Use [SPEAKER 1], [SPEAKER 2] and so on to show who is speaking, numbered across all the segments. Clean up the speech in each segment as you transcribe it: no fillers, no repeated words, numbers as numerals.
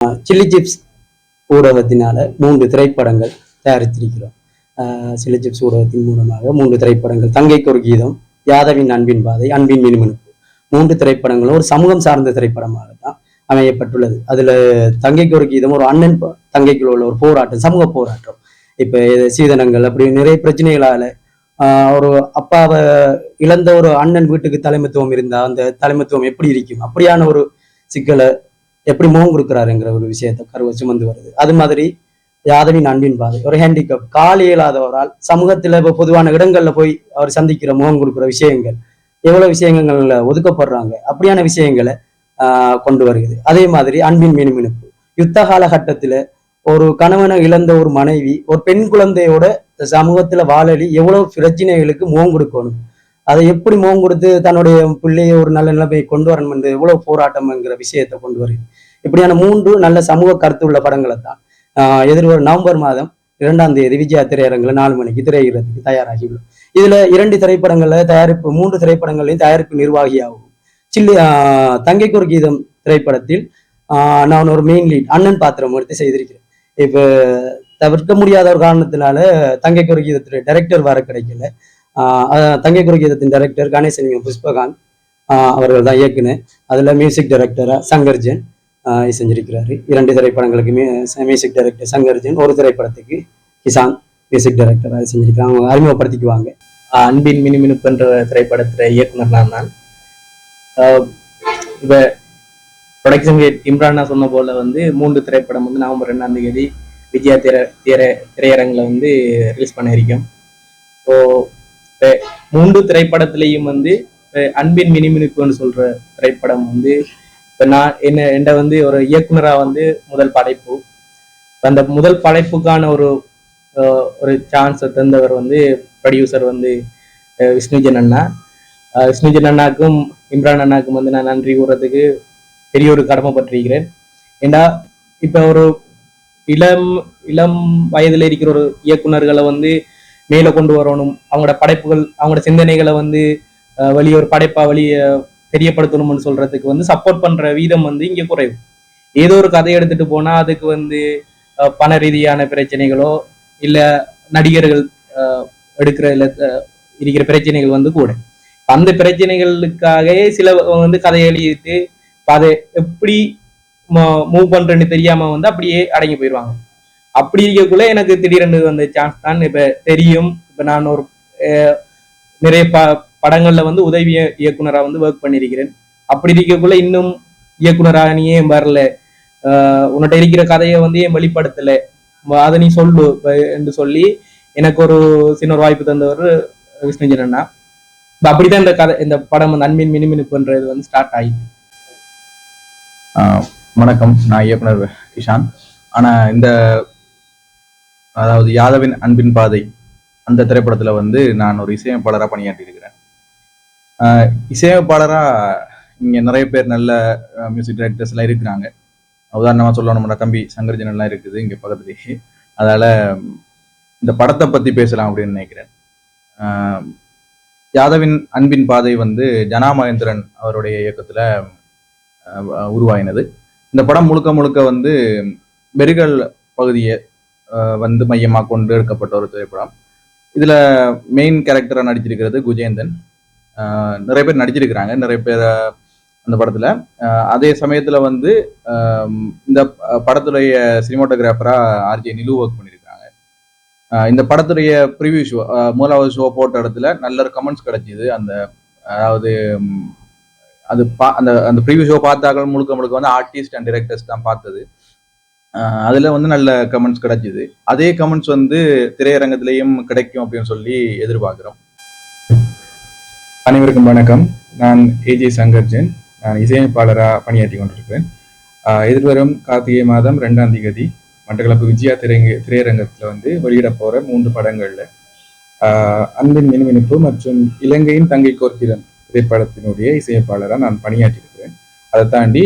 [SPEAKER 1] Chilli chips ஊடகத்தினால 3 திரைப்படங்கள் தயாரித்திருக்கிறோம். Chilli chips ஊடகத்தின் மூலமாக 3 திரைப்படங்கள், தங்கைக்கு ஒரு கீதம், யாதவின் அன்பின் பாதை, அன்பின் மினுமினுப்பு, 3 திரைப்படங்களும் ஒரு சமூகம் சார்ந்த திரைப்படமாக தான் அமையப்பட்டுள்ளது. அதுல தங்கைக்கு ஒரு கீதம் ஒரு அண்ணன் தங்கைக்குள்ள உள்ள ஒரு போராட்டம், சமூக போராட்டம். இப்ப சீதனங்கள் அப்படி நிறைய பிரச்சனைகளால ஒரு அப்பாவை இழந்த ஒரு அண்ணன் வீட்டுக்கு தலைமைத்துவம் இருந்தா அந்த தலைமைத்துவம் எப்படி இருக்கும், அப்படியான ஒரு சிக்கலை எப்படி முகம் கொடுக்குறாருங்கிற ஒரு விஷயத்தை கருவை சுமந்து வருது. அது மாதிரி யாதவின் அன்பின் பாதை ஒரு ஹேண்டிகேப், கால் இயலாதவரால் சமூகத்துல இப்ப பொதுவான இடங்கள்ல போய் அவர் சந்திக்கிற முகம் கொடுக்குற விஷயங்கள், எவ்வளவு விஷயங்கள்ல ஒதுக்கப்படுறாங்க, அப்படியான விஷயங்களை கொண்டு வருகிறது. அதே மாதிரி அன்பின் மினுமினுப்பு, யுத்த காலகட்டத்துல ஒரு கணவனை இழந்த ஒரு மனைவி ஒரு பெண் குழந்தையோட சமூகத்துல வாழலி எவ்வளவு பிரச்சனைகளுக்கு முகம் கொடுக்கணும், அதை எப்படி முகம் கொடுத்து தன்னுடைய பிள்ளையை ஒரு நல்ல நிலைமையை கொண்டு வரணும் என்று எவ்வளவு போராட்டம்ங்கிற விஷயத்தை கொண்டு வருது. இப்படியான 3 நல்ல சமூக கருத்து உள்ள படங்களை தான் எதிர்வரும் நவம்பர் மாதம் 2ஆம் தேதி விஜயா திரையரங்குல 4 மணிக்கு திரையிடறதுக்கு தயாராகியுள்ளோம். இதுல 2 திரைப்படங்கள்ல தயாரிப்பு, 3 திரைப்படங்களையும் தயாரிப்பு நிர்வாகியாகும். தங்கைக்கு ஒரு கீதம் திரைப்படத்தில் நான் ஒரு மெயின் லீட் அண்ணன் பாத்திரம் எடுத்து செய்திருக்கிறேன். இப்ப தவிர்க்க முடியாத ஒரு காரணத்தினால தங்கைக்கு ஒரு கீதத்தின் டைரக்டர் வர கிடைக்கல. தங்கைக்கு ஒரு கீதத்தின் டைரக்டர் கணேசன் புஷ்பகாந்த் அவர்கள் தான் இயக்குனர். அதுல மியூசிக் டைரக்டரா சங்கர்ஜன் செஞ்சிருக்கிறாரு. 2 திரைப்படங்களுக்கு மியூசிக் டைரக்டர் சங்கர்ஜன், ஒரு திரைப்படத்துக்கு கிசான் மியூசிக் டைரக்டராக செஞ்சிருக்கிறாங்க. அவங்க அறிமுகப்படுத்திக்குவாங்க.
[SPEAKER 2] அன்பின் மினுமினுப்புன்ற திரைப்படத்துல இயக்குனர் நான். இப்ப ப்ரொடக்ஷன் இம்ரானா சொன்ன போல 3 திரைப்படம் நவம்பர் 2ஆம் தேதி விஜயா திரையரங்குல ரிலீஸ் பண்ணியிருக்கோம். ஸோ 3 திரைப்படத்திலையும் அன்பின் மினுமினுப்புன்னு சொல்ற திரைப்படம் இப்ப நான் என்ன ஒரு இயக்குனரா முதல் படைப்பு. அந்த முதல் படைப்புக்கான ஒரு சான்ஸை தந்தவர் ப்ரொடியூசர் விஷ்ணுஜன் அண்ணா. விஷ்ணுஜன் அண்ணாக்கும் இம்ரான் அண்ணாக்கும் நான் நன்றி கூறதுக்கு பெரிய ஒரு கடமைப்பட்டிருக்கிறேன். ஏண்டா இப்ப ஒரு இளம் வயதுல இருக்கிற ஒரு இயக்குனர்களை மேல கொண்டு வரணும், அவங்களோட படைப்புகள் அவங்களோட சிந்தனைகளை வெளியே ஒரு படைப்பா வெளியே தெரியப்படுத்தணும்னு சொல்றதுக்கு சப்போர்ட் பண்ற வீதம் இங்க குறைவு. ஏதோ ஒரு கதையை எடுத்துட்டு போனா அதுக்கு பண ரீதியான பிரச்சனைகளோ இல்ல நடிகர்கள் எடுக்கிற இருக்கிற பிரச்சனைகள் கூட. அந்த பிரச்சனைகளுக்காக சில கதை எழுதிட்டு அதை எப்படி மூவ் பண்றேன்னு தெரியாம அப்படியே அடங்கி போயிடுவாங்க. அப்படி இருக்கக்குள்ள எனக்கு திடீரென்று சான்ஸ் தான் இப்ப தெரியும். இப்ப நான் ஒரு நிறைய படங்கள்ல உதவி இயக்குனரா ஒர்க் பண்ணிருக்கிறேன். அப்படி இருக்கக்குள்ள இன்னும் இயக்குனராக நீ ஏன் வரல, உன்கிட்ட இருக்கிற கதையை ஏன் வெளிப்படுத்தல, அதை நீ சொல்லு என்று சொல்லி எனக்கு ஒரு சின்ன ஒரு வாய்ப்பு தந்தவர் விஷ்ணுஜன் அண்ணா. அப்படிதான் இந்த படம் அன்பின் மினுமினுப்புன்றது ஸ்டார்ட் ஆயிடுச்சு.
[SPEAKER 3] வணக்கம், நான் இயக்குனர் கிஷான். ஆனா அதாவது யாதவின் அன்பின் பாதை அந்த திரைப்படத்துல நான் ஒரு இசையமைப்பாளராக பணியாற்றி இருக்கிறேன். இசையமைப்பாளரா இங்க நிறைய பேர் நல்ல மியூசிக் டைரக்டர்ஸ் எல்லாம் இருக்கிறாங்க. உதாரணமா சொல்லணும்னா தம்பி சங்கர்ஜன் எல்லாம் இருக்குது இங்க பக்கத்துலேயே. அதனால இந்த படத்தை பத்தி பேசலாம் அப்படின்னு நினைக்கிறேன். யாதவின் அன்பின் பாதை ஜனா மகேந்திரன் அவருடைய இயக்கத்துல உருவாயினது. இந்த படம் முழுக்க முழுக்க பெரிகள் பகுதியை மையமாக கொண்டு எடுக்கப்பட்ட ஒரு திரைப்படம். இதுல மெயின் கேரக்டரா நடிச்சிருக்கிறது குஜேந்தன். நிறைய பேர் நடிச்சிருக்கிறாங்க, நிறைய பேர் அந்த படத்துல. அதே சமயத்துல இந்த படத்துடைய சினிமாட்டோகிராஃபரா ஆர்ஜே நிலு ஒர்க் பண்ணியிருக்காங்க. இந்த படத்துடைய ப்ரிவியூ ஷோ, முதலாவது ஷோ போட்ட இடத்துல நல்ல ஒரு கமெண்ட்ஸ் கிடைச்சிது. அதாவது அந்த ப்ரிவியூ ஷோ பார்த்தாக்கள் முழுக்க முழுக்க ஆர்டிஸ்ட் அண்ட் டிரெக்டர்ஸ் தான் பார்த்தது. அதுல நல்ல கமெண்ட்ஸ் கிடைச்சிது. அதே கமெண்ட்ஸ் திரையரங்கத்திலையும் கிடைக்கும் அப்படின்னு சொல்லி எதிர்பார்க்கிறோம்.
[SPEAKER 4] அனைவருக்கும் வணக்கம். நான் ஏஜே சங்கர்ஜன். நான் இசையமைப்பாளராக பணியாற்றி கொண்டிருக்கிறேன். எதிர்வரும் கார்த்திகை மாதம் 2ஆம் தேதி மட்டக்களப்பு விஜயா திரையரங்கத்துல வெளியிட போற 3 படங்கள்ல அன்பின் மினுமினுப்பு மற்றும் இலங்கையின் தங்கை கோர்க்கிதன் திரைப்படத்தினுடைய இசையமைப்பாளராக நான் பணியாற்றி இருக்கிறேன். அதை தாண்டி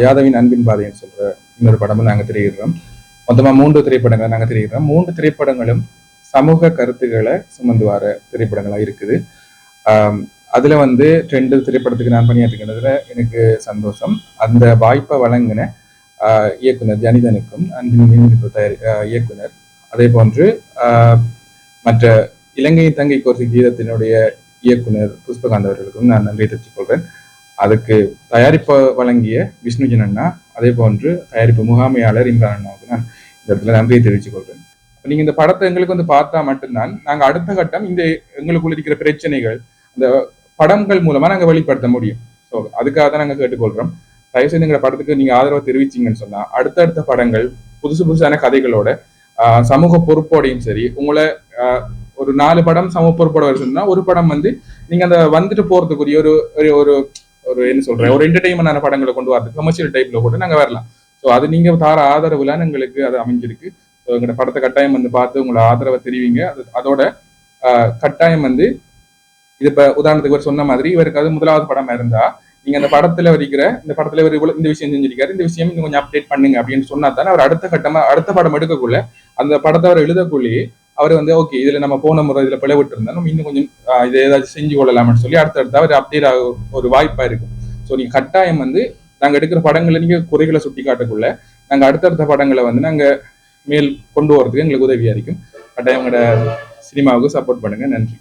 [SPEAKER 4] யாதவின் அன்பின் பாதைன்னு சொல்ற இன்னொரு படமும் நாங்கள் திரையிடுறோம். மொத்தமா 3 திரைப்படங்களை நாங்கள் திரையிடுறோம். 3 திரைப்படங்களும் சமூக கருத்துக்களை சுமந்து வர திரைப்படங்களா இருக்குது. அதுல 2 திரைப்படத்துக்கு நான் பணியாற்றுகிறதுல எனக்கு சந்தோஷம். அந்த வாய்ப்பை வழங்கின இயக்குனர் ஜனிதனுக்கும், அன்பின் மீன்பிடிப்பு இயக்குனர், அதே போன்று மற்ற இலங்கையின் தங்கைக்கு ஒரு கீதத்தினுடைய இயக்குனர் புஷ்பகாந்த் அவர்களுக்கும் நான் நன்றி தெரிவித்துக் கொள்கிறேன். அதுக்கு தயாரிப்பு வழங்கிய விஷ்ணுஜன் அண்ணா, அதே போன்று தயாரிப்பு முகாமையாளர் இம்ரான் அண்ணாவுக்கு நான் இந்த இடத்துல நன்றியை தெரிவித்துக் கொள்கிறேன். நீங்க இந்த படத்தை எங்களுக்கு வந்து பார்த்தா மட்டும்தான் நாங்க அடுத்த கட்டம் இந்த எங்களுக்குள்ள இருக்கிற பிரச்சனைகள் இந்த படங்கள் மூலமா நாங்க வெளிப்படுத்த முடியும். ஸோ அதுக்காக தான் நாங்க கேட்டுக்கொள்றோம். தயவு செய்து எங்க படத்துக்கு நீங்க ஆதரவு தெரிவிச்சீங்கன்னு சொன்னா அடுத்தடுத்த படங்கள் புதுசான கதைகளோட சமூக பொறுப்போடையும் சரி, உங்களை ஒரு 4 படம் சமூக பொறுப்போட வருதுன்னா ஒரு படம் வந்து நீங்க அந்த வந்துட்டு போறதுக்குரிய ஒரு ஒரு ஒரு என்ன சொல்றேன், ஒரு என்டர்டைன்மெண்டான படங்களை கொண்டு வரது கமர்ஷியல் டைப்ல கூட நாங்க வரலாம். ஸோ அது நீங்க தார ஆதரவுலாம் எங்களுக்கு அது அமைஞ்சிருக்கு. ஸோ எங்களோட படத்தை கட்டாயம் வந்து பார்த்து உங்களை ஆதரவை தெரிவிங்க. அதோட கட்டாயம் வந்து இது இப்ப உதாரணத்துக்கு ஒரு சொன்ன மாதிரி இவருக்கு அது முதலாவது படமா இருந்தா நீங்க அந்த படத்துல இருக்கிற இந்த படத்துல இவர் இவ்வளவு இந்த விஷயம் செஞ்சிருக்காரு, இந்த விஷயம் நீங்க கொஞ்சம் அப்டேட் பண்ணுங்க அப்படின்னு சொன்னா தானே அவர் அடுத்த படம் எடுக்கக்குள்ள அந்த படத்தை அவர் எழுதக்குள்ளேயே அவர் வந்து ஓகே இதுல நம்ம போன முறை இதுல பிளவிட்டு இருந்தா நம்ம இன்னும் கொஞ்சம் இதை ஏதாச்சும் செஞ்சு கொள்ளலாம்னு சொல்லி அடுத்தடுத்து அவர் அப்டேட் ஆக ஒரு வாய்ப்பா இருக்கும். ஸோ நீங்க கட்டாயம் வந்து நாங்க எடுக்கிற படங்களை நீங்க குறைகளை சுட்டி காட்டக்குள்ள நாங்க அடுத்தடுத்த படங்களை வந்து நாங்க மேல் கொண்டு வரதுக்கு எங்களுக்கு உதவியா இருக்கும். கட்டாயம் எங்களோட சினிமாவுக்கு சப்போர்ட் பண்ணுங்க. நன்றி.